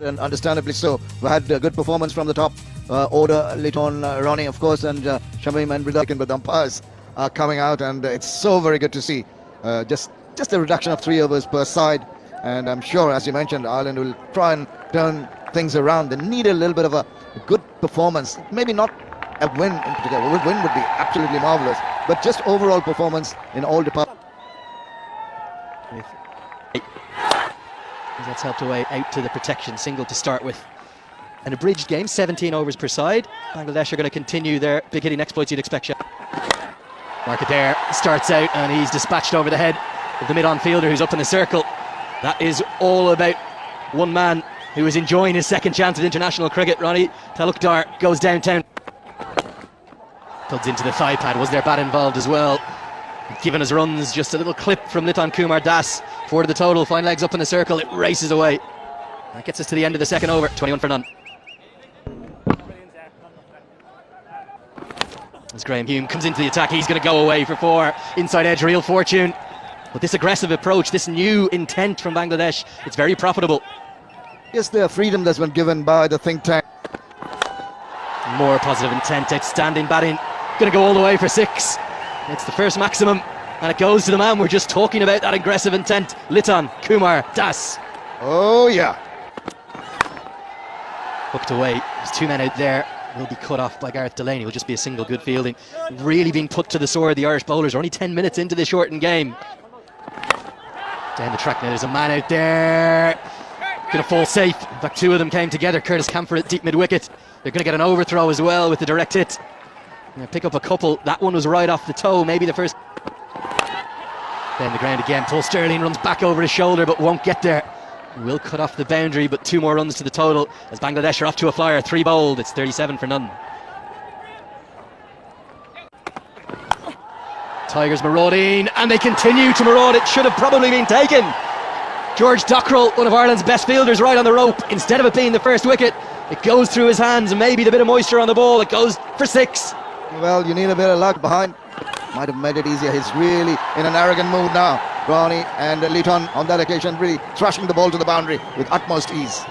And understandably so. We had a good performance from the top order, Liton, Ronnie, of course, and Shamim and Ridakin, but the umpires are coming out, and it's so very good to see. Just a reduction of 3 overs per side, and I'm sure, as you mentioned, Ireland will try and turn things around. They need a little bit of a good performance, maybe not a win in particular. A win would be absolutely marvellous, but just overall performance in all departments. That's helped away out to the protection single to start with. An abridged game, 17 overs per side. Bangladesh are going to continue their big hitting exploits, you'd expect. Markader starts out and he's dispatched over the head of the mid-on fielder who's up in the circle. That is all about one man who is enjoying his second chance at international cricket. Ronnie Talukdar goes downtown. Thuds into the thigh pad. Was there bat involved as well? Given his runs, just a little clip from Liton Kumar Das. 4 to the total, fine legs up in the circle, it races away. That gets us to the end of the second over, 21 for none. As Graham Hume comes into the attack, he's going to go away for 4. Inside edge, real fortune. But this aggressive approach, this new intent from Bangladesh, it's very profitable. Yes, the freedom that's been given by the think tank. More positive intent, outstanding batting. Going to go all the way for 6. It's the first maximum, and it goes to the man we're just talking about, that aggressive intent, Liton Kumar Das. Oh yeah. Hooked away. There's 2 men out there. Will be cut off by Gareth Delaney. Will just be a single good fielding. Really being put to the sword, the Irish bowlers. We're only 10 minutes into the shortened game. Down the track now, there's a man out there. Going to fall safe. In fact, 2 of them came together. Curtis Camphor at deep mid-wicket. They're going to get an overthrow as well with the direct hit. Pick up a couple. That one was right off the toe, maybe the first. Down the ground again. Paul Sterling runs back over his shoulder but won't get there. Will cut off the boundary, but 2 more runs to the total as Bangladesh are off to a flyer. 3 bowled. It's 37 for none. Tigers marauding, and they continue to maraud. It should have probably been taken. George Dockrell, one of Ireland's best fielders, right on the rope. Instead of it being the first wicket, it goes through his hands, and maybe the bit of moisture on the ball. It goes for 6. Well, you need a bit of luck behind. Might have made it easier. He's really in an arrogant mood now. Ronnie and Liton on that occasion really thrashing the ball to the boundary with utmost ease.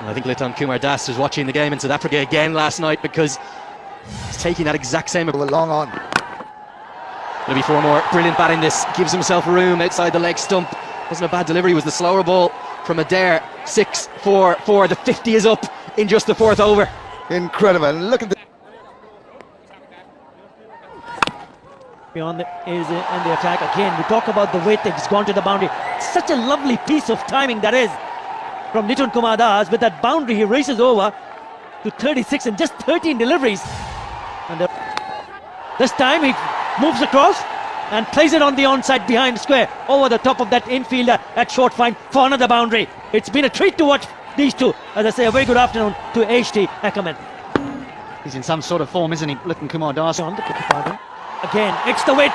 Well, I think Liton Kumar Das was watching the game in South Africa again last night, because he's taking that exact same. Long on. There'll be 4 more. Brilliant batting this. Gives himself room outside the leg stump. Wasn't a bad delivery. It was the slower ball from Adair. 6, 4, 4. The 50 is up in just the 4th over. Incredible. And look at the. Beyond is in the attack again. We talk about the weight that's gone to the boundary. Such a lovely piece of timing that is from Liton Kumar Das. With that boundary, he races over to 36 and just 13 deliveries. And this time he moves across and plays it on the onside behind the square over the top of that infielder at short fine for another boundary. It's been a treat to watch these two. As I say, a very good afternoon to HT Ackerman. He's in some sort of form, isn't he? Liton Kumar Das. On the pardon. Again, it's the width.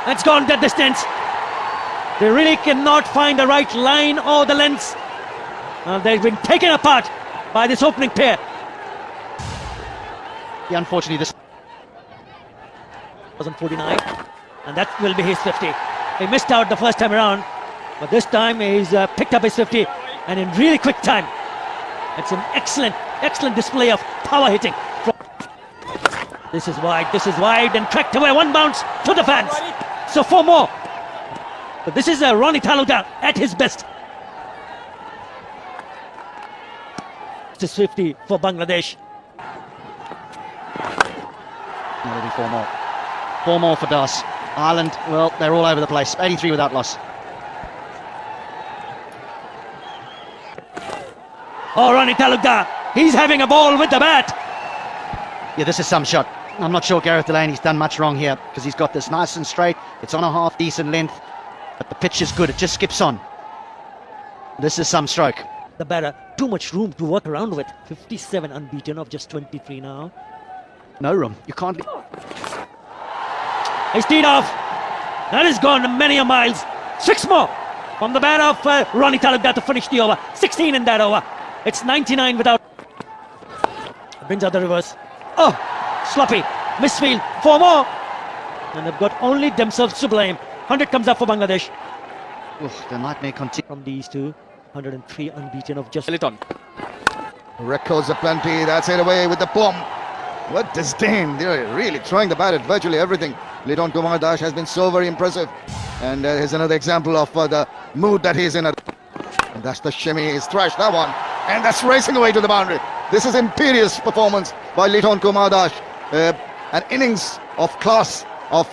It's gone that distance. They really cannot find the right line or the length. They've been taken apart by this opening pair. Yeah, unfortunately, this 49, and that will be his 50. He missed out the first time around, but this time he's picked up his 50, and in really quick time. It's an excellent display of power hitting. This is wide, and cracked away. 1 bounce to the fans. So 4 more. But this is Ronnie Talukdar at his best. This is 50 for Bangladesh. There'll be 4 more. 4 more for Das. Ireland, well, they're all over the place. 83 without loss. Oh, Ronnie Talukdar. He's having a ball with the bat. Yeah, this is some shot. I'm not sure Gareth Delaney's done much wrong here, because he's got this nice and straight. It's on a half decent length, but the pitch is good. It just skips on. This is some stroke. The batter, too much room to work around with. 57 unbeaten of just 23 now. No room. You can't. He's teed off. That has gone many a miles. 6 more from the bat of Ronnie Talukdar to finish the over. 16 in that over. It's 99 without. Brings out the reverse. Oh, sloppy. Misfield. 4 more. And they've got only themselves to blame. 100 comes up for Bangladesh. The nightmare continues. From these two, 103 unbeaten of just. Liton. Records aplenty. That's it away with the plum. What disdain. They're really throwing the bat at virtually everything. Liton Kumar Das has been so very impressive. And here's another example of the mood that he's in. And that's the shimmy. He's thrashed that one. And that's racing away to the boundary. This is imperious performance by Liton Kumar Das. An innings of class, of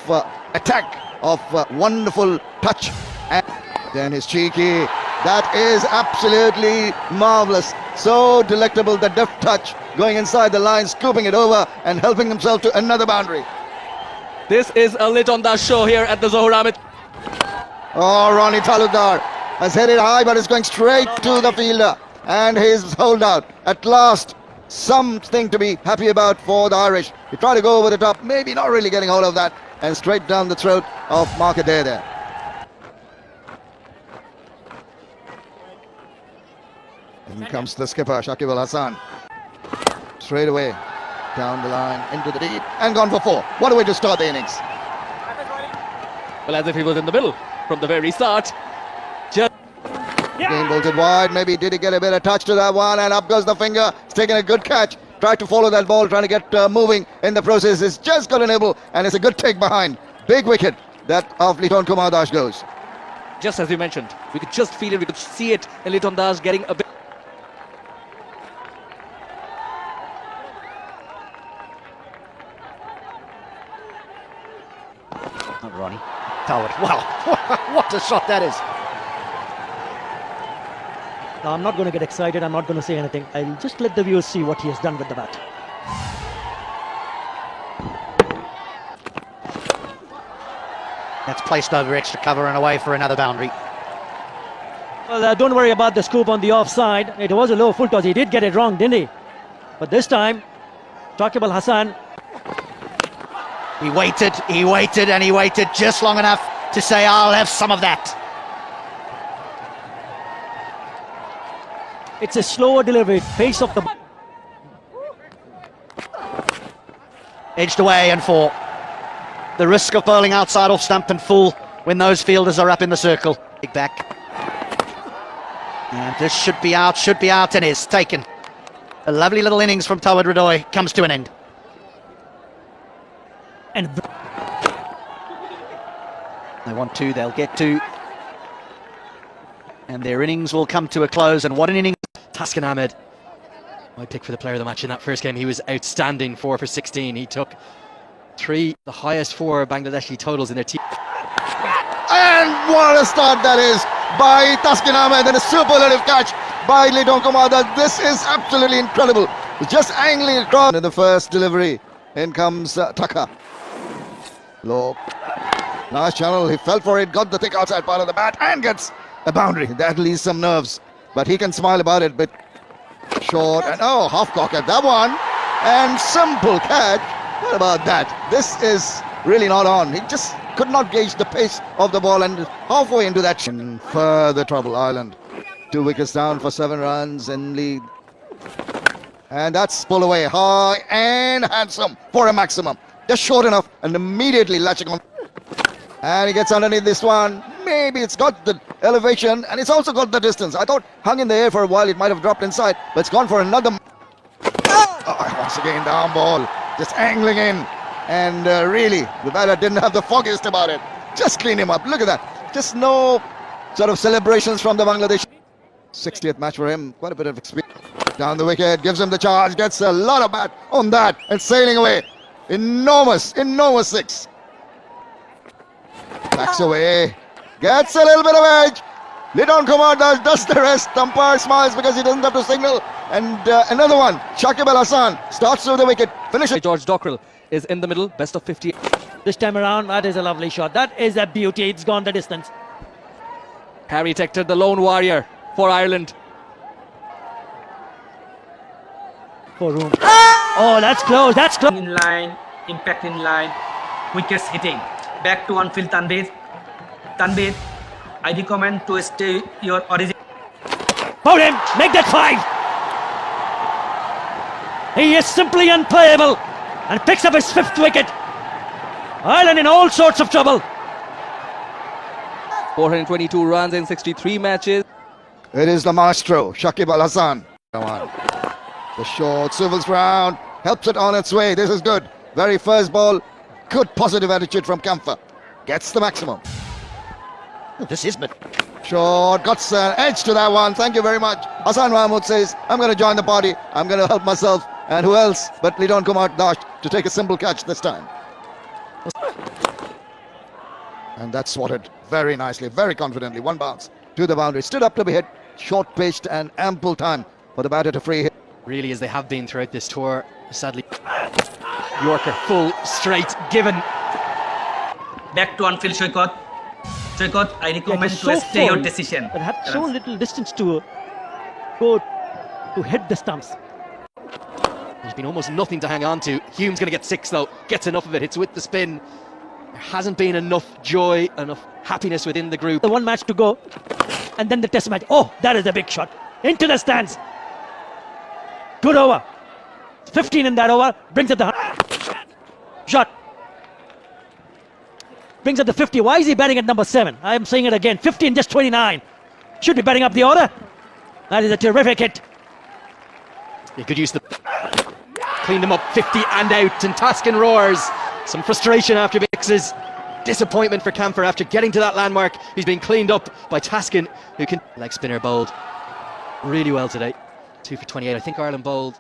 attack, of wonderful touch. And then his cheeky. That is absolutely marvelous. So delectable, the deft touch, going inside the line, scooping it over and helping himself to another boundary. This is a Liton Das show here at the Zohar Ahmed. Oh, Ronnie Talukdar has hit it high, but it's going straight to the fielder. And his holdout. At last, something to be happy about for the Irish. He tried to go over the top, maybe not really getting hold of that, and straight down the throat of Mark Adair there. In comes the skipper, Shakib Al Hassan. Straight away, down the line, into the deep, and gone for 4. What a way to start the innings. Well, as if he was in the middle from the very start. Just Game bolted wide, maybe did he get a bit of touch to that one, and up goes the finger. He's taking a good catch. Tried to follow that ball, trying to get moving in the process. It's just got a nibble, and it's a good take behind. Big wicket that of Liton Kumar Das goes. just as you mentioned, we could just feel it, we could see it in Liton Das getting a bit. Not Ronnie. Toward. Wow, what a shot that is. Now, I'm not going to get excited. I'm not going to say anything. I'll just let the viewers see what he has done with the bat. That's placed over extra cover and away for another boundary. Well, don't worry about the scoop on the offside. It was a low full toss. He did get it wrong, didn't he? But this time, Shakib Al Hassan. He waited, and he waited just long enough to say, I'll have some of that. It's a slower delivery, pace of the... Edged away and 4. The risk of bowling outside off stump and full when those fielders are up in the circle. Big back. And this should be out, and is taken. A lovely little innings from Tawad Radoy comes to an end. And They want to, they'll get to. And their innings will come to a close, and what an innings. Taskin Ahmed, my pick for the player of the match in that first game. He was outstanding, 4 for 16. He took 3, the highest 4 Bangladeshi totals in their team. And what a start that is by Taskin Ahmed, and a superlative catch by Liton Kumar. This is absolutely incredible. Just angling across in the first delivery. In comes Tucker. Low. Nice channel. He fell for it, got the thick outside part of the bat, and gets a boundary. That leaves some nerves, but he can smile about it. But short, and oh, half cock at that one, and simple catch. What about that? This is really not on. He just could not gauge the pace of the ball, and halfway into that, in further trouble, Ireland. 2 wickets down for 7 runs in lead. And that's pulled away high and handsome for a maximum. Just short enough, and immediately latching on. And he gets underneath this one. Maybe it's got the elevation, and it's also got the distance. I thought hung in the air for a while, it might have dropped inside, but it's gone for another. Oh, once again, down ball, just angling in. And really, the batter didn't have the foggiest about it. Just clean him up. Look at that. Just no sort of celebrations from the Bangladesh. 60th match for him. Quite a bit of experience. Down the wicket, gives him the charge, gets a lot of bat on that, and sailing away. Enormous 6. Backs away, gets a little bit of edge. Liton Kumar does the rest. Umpire smiles because he doesn't have to signal. And another one, Shakib Al Hassan starts through the wicket, finishes. George Dockrell is in the middle, best of 50. this time around, that is a lovely shot. That is a beauty. It's gone the distance. Harry Tector, the lone warrior for Ireland. For room. Oh, that's close. That's close. In line, impact in line, wickets hitting. Back to on-field Tanvir. Tanvir, I recommend to stay your origin. Foul him. Make that 5. He is simply unplayable and picks up his 5th wicket. Ireland in all sorts of trouble. 422 runs in 63 matches. It is the maestro, Shakib Al Hassan. Come on. The short swivels round, helps it on its way. This is good. Very first ball, good positive attitude from Kamfer. Gets the maximum. This is but Short, got an edge to that one. Thank you very much. Hassan Mahmood says, I'm going to join the party. I'm going to help myself. And who else but Lidon Kumar Dash to take a simple catch this time. And that's swatted very nicely, very confidently. One bounce to the boundary. Stood up to be hit. Short pitched and ample time for the batter to free hit. Really, as they have been throughout this tour. Sadly, Yorker full straight given. Back to on-field, Shoykot. Shoykot, I recommend just to so stay your full, decision. but had so little distance to go to hit the stumps. There's been almost nothing to hang on to. Hume's going to get 6 though. Gets enough of it. Hits with the spin. There hasn't been enough joy, enough happiness within the group. The one match to go, and then the test match. Oh, that is a big shot into the stands. Good over. 15 in that over. Brings up the shot. Brings up the 50. Why is he batting at number 7? I am saying it again. 15, just 29. Should be batting up the order. That is a terrific hit. He could use the... Cleaned him up 50 and out, and Taskin roars. Some frustration after Bix's disappointment for Kamfer after getting to that landmark. He's been cleaned up by Taskin, who can... Leg spinner bowled really well today. 2 for 28. I think Ireland bowled